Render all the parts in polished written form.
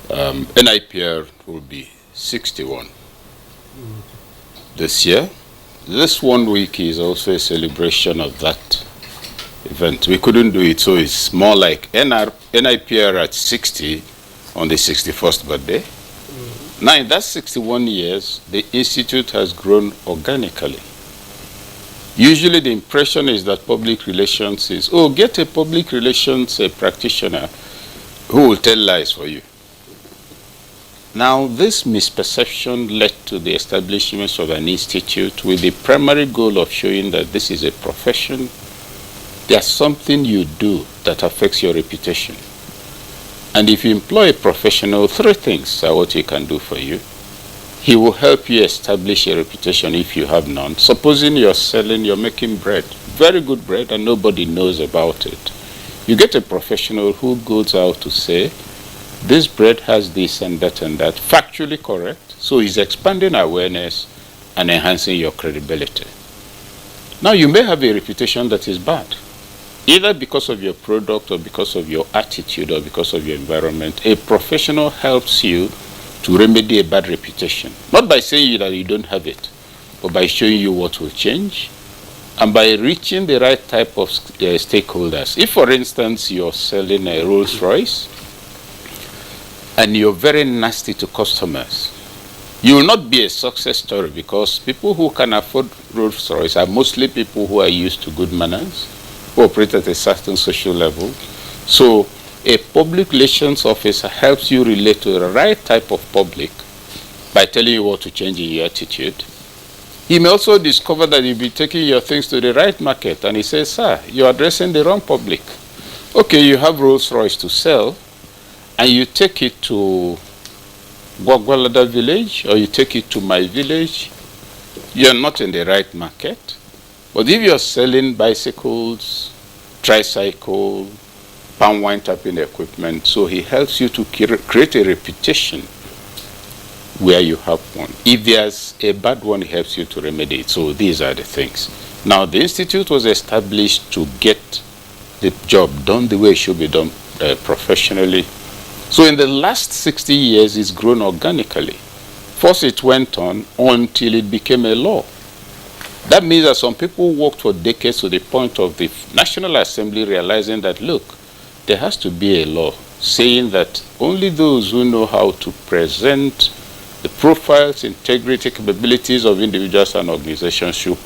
NIPR will be 61 this year. This 1 week is also a celebration of that event. We couldn't do it, so it's more like NIPR at 60 on the 61st birthday. Now, in that 61 years, the institute has grown organically. Usually the impression is that public relations is, oh, get a public relations practitioner who will tell lies for you. Now, this misperception led to the establishment of an institute with the primary goal of showing that this is a profession. There's something you do that affects your reputation. And if you employ a professional, 3 things are what he can do for you. He will help you establish a reputation if you have none. Supposing you're making bread, very good bread, and nobody knows about it. You get a professional who goes out to say, this bread has this and that, factually correct. So he's expanding awareness and enhancing your credibility. Now, you may have a reputation that is bad, either because of your product or because of your attitude or because of your environment. A professional helps you to remedy a bad reputation, not by saying that you don't have it, but by showing you what will change and by reaching the right type of stakeholders. If, for instance, you're selling a Rolls Royce and you're very nasty to customers, you will not be a success story, because people who can afford Rolls Royce are mostly people who are used to good manners, who operate at a certain social level. So a public relations officer helps you relate to the right type of public by telling you what to change in your attitude. He may also discover that you'll be taking your things to the right market, and he says, sir, you're addressing the wrong public. Okay, you have Rolls Royce to sell, and you take it to Gwagwalada village, or you take it to my village, you're not in the right market. But if you're selling bicycles, tricycle, palm wine tapping equipment, so he helps you to create a reputation where you have one. If there's a bad one, he helps you to remedy it. So these are the things. Now, the institute was established to get the job done the way it should be done professionally. So in the last 60 years, it's grown organically. First, it went on until it became a law. That means that some people worked for decades to the point of the National Assembly realizing that, look, there has to be a law saying that only those who know how to present the profiles, integrity, capabilities of individuals and organizations should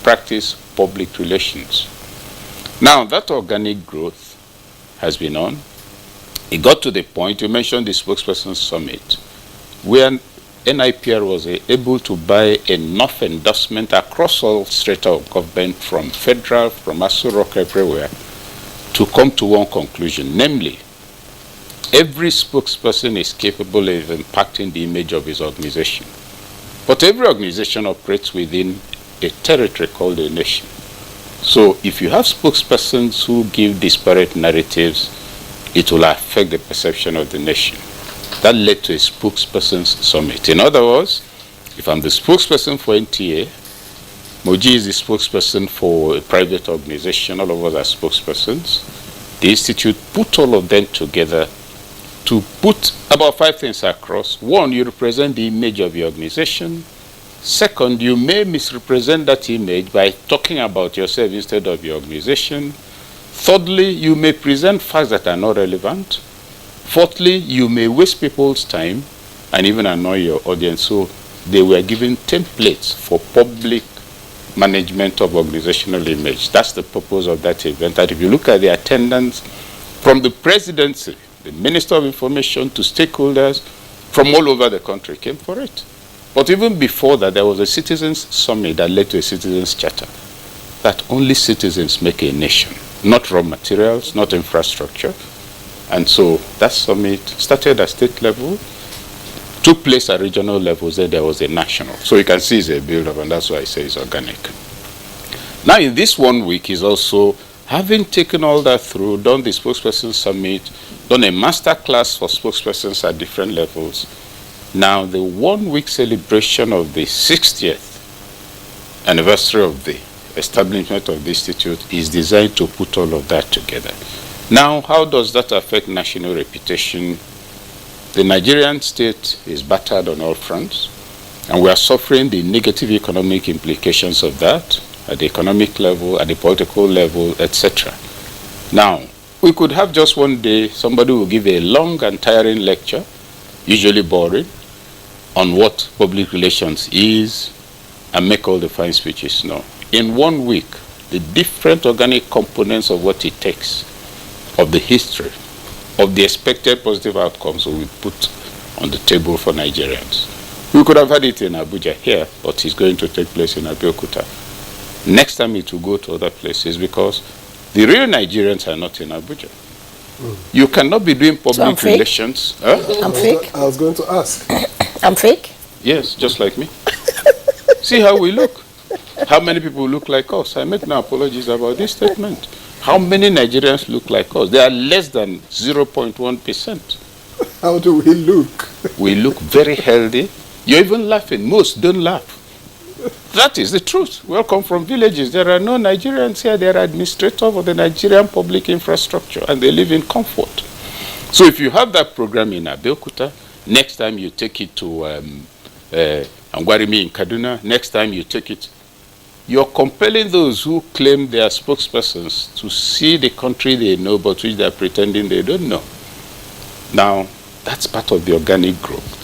practice public relations. Now, that organic growth has been on. It got to the point, you mentioned the spokesperson summit, where NIPR was able to buy enough endorsement across all strata of government, from federal, from Aso Rock, everywhere, to come to one conclusion, namely, every spokesperson is capable of impacting the image of his organization. But every organization operates within a territory called a nation. So if you have spokespersons who give disparate narratives, it will affect the perception of the nation. That led to a spokesperson's summit. In other words, if I'm the spokesperson for NTA, Moji is the spokesperson for a private organization, all of us are spokespersons. The institute put all of them together to put about 5 things across. 1, you represent the image of your organization. Second, you may misrepresent that image by talking about yourself instead of your organization. Thirdly, you may present facts that are not relevant. Fourthly, you may waste people's time and even annoy your audience. So they were given templates for public management of organizational image. That's the purpose of that event. And if you look at the attendance from the presidency, the Minister of Information, to stakeholders from all over the country came for it. But even before that, there was a citizens summit that led to a citizens charter, that only citizens make a nation, not raw materials, not infrastructure. And so that summit started at state level, took place at regional levels, then there was a national. So you can see it's a build-up, and that's why I say it's organic. Now, in this 1 week is also, having taken all that through, done the spokesperson summit, done a master class for spokespersons at different levels. Now, the 1 week celebration of the 60th anniversary of the establishment of the institute is designed to put all of that together. Now, how does that affect national reputation? The Nigerian state is battered on all fronts, and we are suffering the negative economic implications of that at the economic level, at the political level, etc. Now, we could have just one day somebody will give a long and tiring lecture, usually boring, on what public relations is and make all the fine speeches known. In 1 week, the different organic components of what it takes, of the history, of the expected positive outcomes will be put on the table for Nigerians. We could have had it in Abuja here, but it's going to take place in Abuja. Next time it will go to other places because the real Nigerians are not in Abuja. You cannot be doing public relations. Huh? I'm fake? I was going to ask. I'm fake? Yes, just like me. See how we look. How many people look like us? I make no apologies about this statement. How many Nigerians look like us? They are less than 0.1%. How do we look? We look very healthy. You're even laughing. Most don't laugh. That is the truth. We all come from villages. There are no Nigerians here. They are administrators of the Nigerian public infrastructure, and they live in comfort. So if you have that program in Abeokuta, next time you take it to Angwarimi in Kaduna, next time you take it, you're compelling those who claim they are spokespersons to see the country they know, but which they are pretending they don't know. Now, that's part of the organic growth.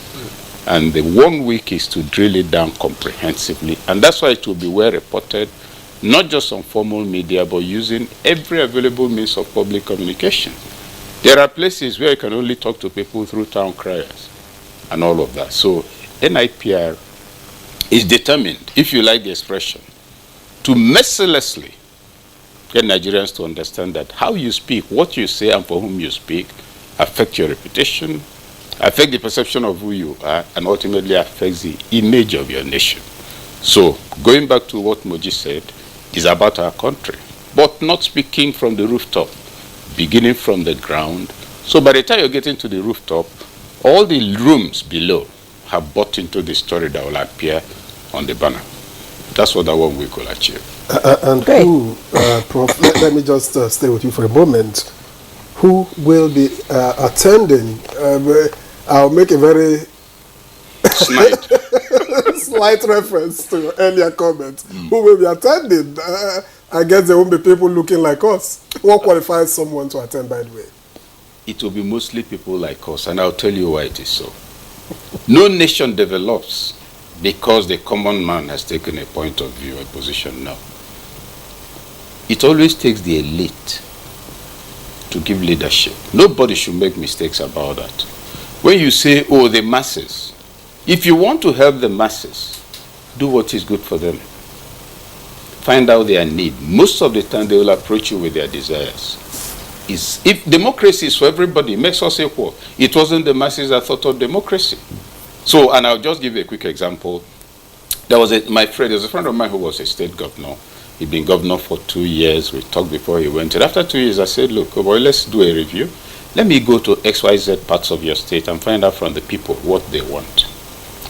And the 1 week is to drill it down comprehensively. And that's why it will be well reported, not just on formal media, but using every available means of public communication. There are places where you can only talk to people through town criers and all of that. So NIPR is determined, if you like the expression, to mercilessly get Nigerians to understand that how you speak, what you say, and for whom you speak affect your reputation, affect the perception of who you are, and ultimately affects the image of your nation. So, going back to what Moji said, is about our country, but not speaking from the rooftop, beginning from the ground. So by the time you're getting to the rooftop, all the rooms below have bought into the story that will appear on the banner. That's what that 1 week will achieve. And who, Prof, let me just stay with you for a moment. Who will be attending? I'll make a very slight reference to your earlier comments. Who will be attending? I guess there won't be people looking like us. What qualifies someone to attend, by the way? It will be mostly people like us, and I'll tell you why it is so. No nation develops because the common man has taken a point of view, a position. No. It always takes the elite to give leadership. Nobody should make mistakes about that. When you say, oh, the masses, if you want to help the masses, do what is good for them. Find out their need. Most of the time, they will approach you with their desires. If democracy is for everybody, it makes us equal. It wasn't the masses that thought of democracy. So, and I'll just give you a quick example. There was a friend of mine who was a state governor. He'd been governor for 2 years. We talked before he went. And after 2 years, I said, look, boy, let's do a review. Let me go to XYZ parts of your state and find out from the people what they want.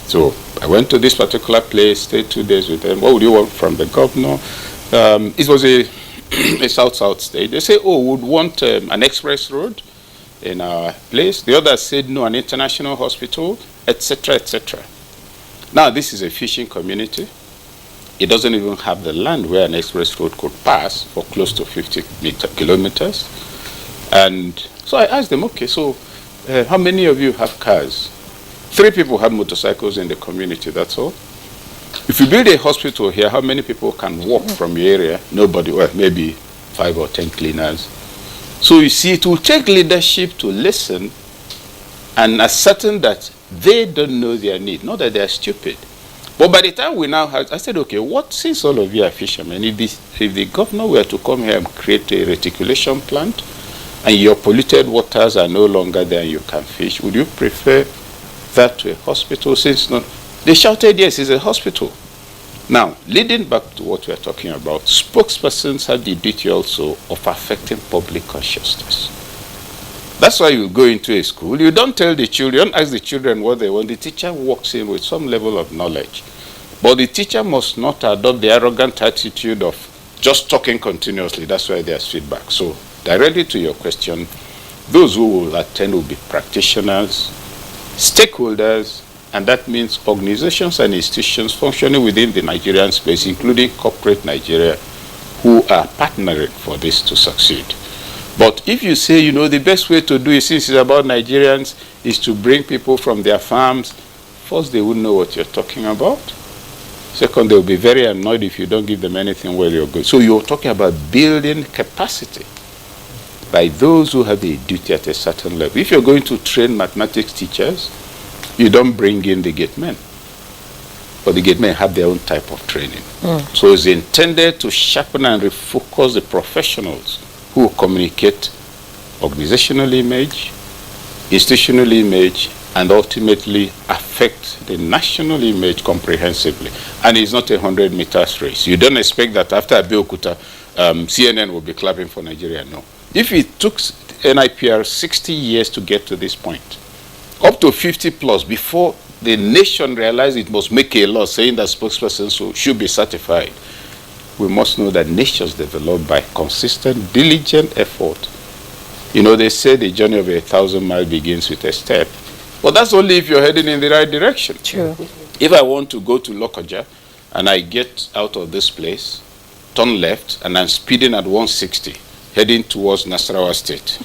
So I went to this particular place, stayed 2 days with them. What would you want from the governor? It was a south state. They say, oh, we would want an express road in our place. The others said, no, an international hospital, etc., etc. Now, this is a fishing community. It doesn't even have the land where an express road could pass for close to 50 kilometers. And so I asked them, okay, so how many of you have cars? 3 people have motorcycles in the community, that's all. If you build a hospital here, how many people can walk from your area? Nobody, well, maybe 5 or 10 cleaners. So you see, it will take leadership to listen and ascertain that they don't know their need, not that they are stupid. But by the time we now have, I said, okay, what, since all of you are fishermen, if the governor were to come here and create a reticulation plant, and your polluted waters are no longer there and you can fish, would you prefer that to a hospital? Since no, they shouted, yes, it's a hospital. Now, leading back to what we're talking about, spokespersons have the duty also of affecting public consciousness. That's why you go into a school, you don't tell the children, ask the children what they want. The teacher walks in with some level of knowledge. But the teacher must not adopt the arrogant attitude of just talking continuously. That's why there's feedback. So, directly to your question, those who will attend will be practitioners, stakeholders, and that means organizations and institutions functioning within the Nigerian space, including corporate Nigeria, who are partnering for this to succeed. But if you say, you know, the best way to do it, since it's about Nigerians, is to bring people from their farms, first, they wouldn't know what you're talking about. Second, they'll be very annoyed if you don't give them anything while you're good. So you're talking about building capacity by those who have a duty at a certain level. If you're going to train mathematics teachers, you don't bring in the gate men. But the gate men have their own type of training. So it's intended to sharpen and refocus the professionals who communicate organizational image, institutional image, and ultimately affect the national image comprehensively. And it's not a 100-meter race. You don't expect that after Abeokuta, CNN will be clapping for Nigeria. No. If it took NIPR 60 years to get to this point, up to 50 plus, before the nation realized it must make a law saying that spokespersons should be certified, we must know that nations develop by consistent, diligent effort. You know, they say the journey of 1,000 miles begins with a step. But that's only if you're heading in the right direction. True. If I want to go to Lokoja and I get out of this place, turn left, and I'm speeding at 160, heading towards Nasarawa State,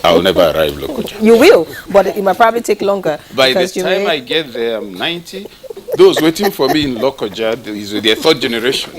I'll never arrive Lokoja. You will, but it might probably take longer. By the time I get there, I'm 90. Those waiting for me in Lokoja is their third generation.